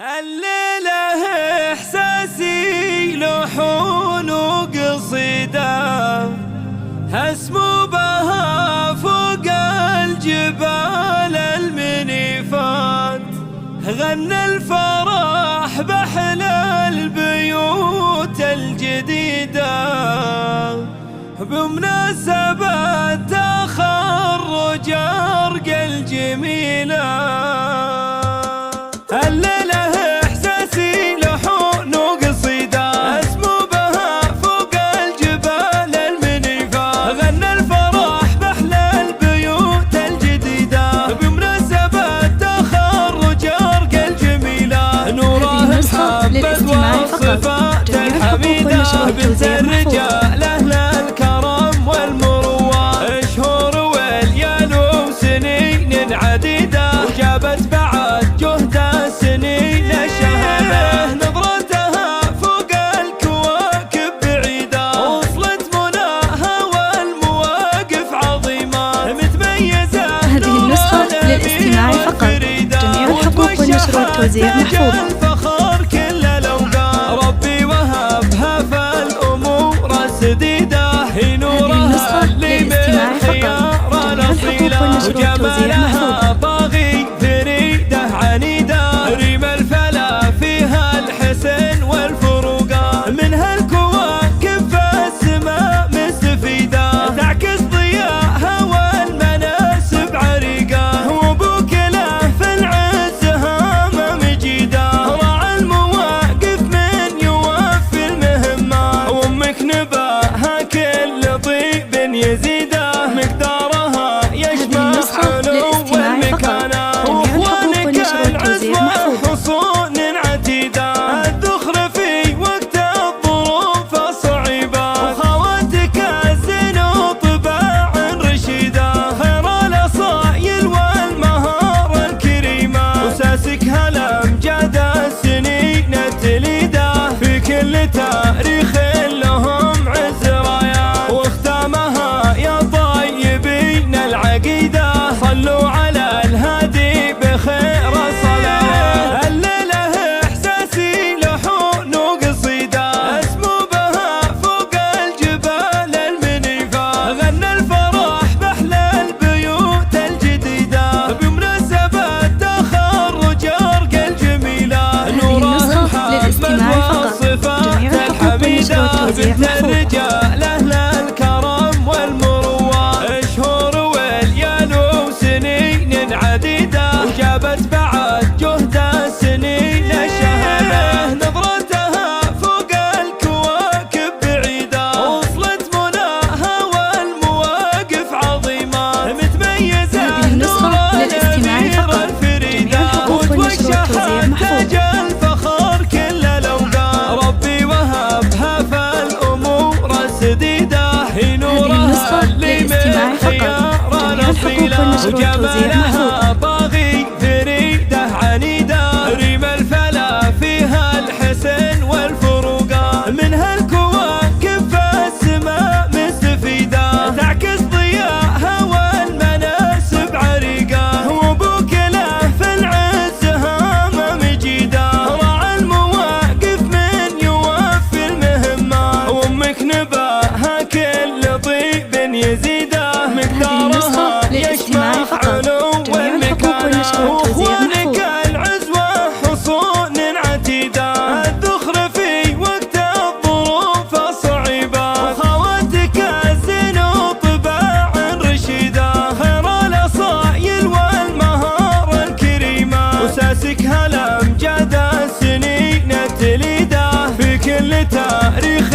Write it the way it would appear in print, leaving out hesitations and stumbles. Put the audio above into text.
الليلة إحساسي لحون وقصيدة هسمو بها فوق الجبال المنيفات. غنى الفرح بأحلى البيوت الجديدة بمناسبة تخرج أرقى الجميلة. الليلة إحساسي لحون وقصيدة أسمو بها فوق الجبال المنيفة. غنى الفرح بأحلى البيوت الجديدة بمناسبة تخرج أرقى الجميلة. نوره محبة والصفات الحميدة بنت الرجال أهل الكرم والمروة. شهور وليال وسنين عديدة وجابت بعد جهد السنين شهادة. نظرتها فوق الكواكب بعيدة وصلت مناها والمواقف عظيمة متميزة. هذه النسخة للاستماع فقط، جميع الحقوق والنشر والتوزيع محفوظ. الفخر كل الأوقات ربي وهبها فالأمور سديدة. هي نورها اللي من خيار الأصيلة وجمالها طاغي فريدة عنيدة. ريم الفلا فيها الحسن والفروقات منها الكواكب في السماء مستفيدة. تعكس ضياءها والمناسب عريقة وبوكلة في العز هامة مجيدة. راعى المواقف من يوفي المهمة وامك نباها كل طيب يزيده. مقدارها يجمع علو والمكانة واخوانك العزوة حصون عتيدة. الذخر في وقت الظروف الصعيبة وخواتك الزين وطباع رشيدة. خير الأصايل والمهارة الكريمة وساسك هالأمجاد السنين التليدة. في كل تاريخ لهم عز رايات واختامها يا طيبين العقيدة. صلوا على الهادي بخير الصلاة. الليلة إحساسي لحون وقصيدة أسمو بها فوق الجبال المنيفة. غنى الفرح بأحلى البيوت الجديدة بمناسبة تخرج أرقى الجميلة. نوره محمد والصفات الحميدة بنت الرجال أهل الكرم والمروة. شهور وليال وسنين عديدة وجابت بعد جهد السنين شهادة. نظرتها فوق الكواكب بعيدة وصلت مناها والمواقف عظيمة متميزة. هذه النسخة للاستماع فقط، جميع الحقوق والنشر والتوزيع محفوظ. تاج الفخر كل الأوقات ربي وهبها فالأمور سديدة. هي نورها اللي من خيار الأصيلة وجمالها طاغي فريدة عنيدة. ريم الفلا فيها الحسن والفروقات منها الكواكب في السماء مستفيدة. تعكس ضياءها والمناسب عريقة وبوكلة في العز هامة مجيدة. راعى المواقف من يوفي المهمة وامك نباها كل طيب يزيده. مقدارها يجمع علو والمكانة واخوانك العزوة حصون عتيدة. الذخر في وقت الظروف الصعيبة وخواتك الزين وطباع رشيدة. خير الأصايل والمهارة الكريمة وساسك هالأمجاد السنين التليدة. في كل تاريخ